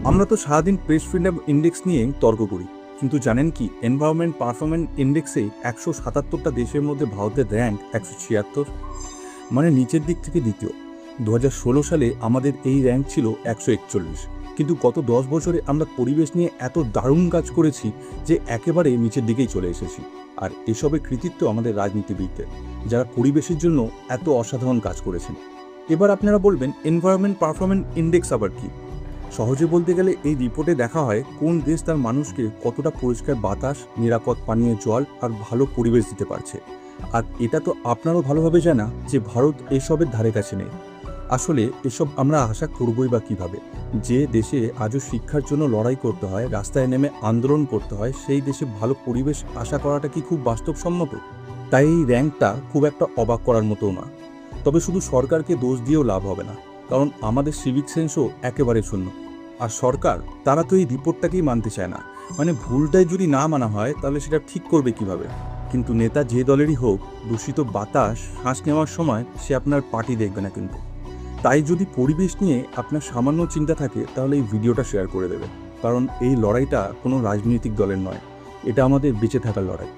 আমরা তো সারাদিন প্রেস ফ্রিডম ইন্ডেক্স নিয়ে তর্ক করি, কিন্তু জানেন কি এনভায়রনমেন্ট পারফরমেন্স ইন্ডেক্সে 177টা দেশের মধ্যে ভারতের র্যাঙ্ক 176, মানে নিচের দিক থেকে দ্বিতীয়। 2016 সালে আমাদের এই র্যাঙ্ক ছিল 141, কিন্তু গত 10 বছরে আমরা পরিবেশ নিয়ে এত দারুণ কাজ করেছি যে একেবারে নিচের দিকেই চলে এসেছি। আর এসবের কৃতিত্ব আমাদের রাজনীতিবিদদের, যারা পরিবেশের জন্য এত অসাধারণ কাজ করেছেন। এবার আপনারা বলবেন এনভায়রনমেন্ট পারফরমেন্স ইন্ডেক্স আবার কি? সহজে বলতে গেলে এই রিপোর্টে দেখা হয় কোন দেশ তার মানুষকে কতটা পরিষ্কার বাতাস, নিরাপদ পানীয় জল আর ভালো পরিবেশ দিতে পারছে। আর এটা তো আপনারও ভালোভাবে জানা যে ভারত এসবের ধারে কাছে নেই। আসলে এসব আমরা আশা করবই বা কীভাবে? যে দেশে আজও শিক্ষার জন্য লড়াই করতে হয়, রাস্তায় নেমে আন্দোলন করতে হয়, সেই দেশে ভালো পরিবেশ আশা করাটা কি খুব বাস্তবসম্মত? তাই এই র্যাঙ্কটা খুব একটা অবাক করার মতো না। তবে শুধু সরকারকে দোষ দিয়েও লাভ হবে না, কারণ আমাদের সিভিক সেন্সও একেবারে শূন্য। আর সরকার, তারা তো এই রিপোর্টটাকেই মানতে চায় না। মানে ভুলটাই যদি না মানা হয় তাহলে সেটা ঠিক করবে কিভাবে? কিন্তু নেতা যে দলেরই হোক, দূষিত বাতাস শ্বাস নেওয়ার সময় সে আপনার পার্টি দেখবে না কিন্তু। তাই যদি পরিবেশ নিয়ে আপনার সামান্য চিন্তা থাকে তাহলে এই ভিডিওটা শেয়ার করে দেবেন, কারণ এই লড়াইটা কোনো রাজনৈতিক দলের নয়, এটা আমাদের বেঁচে থাকার লড়াই।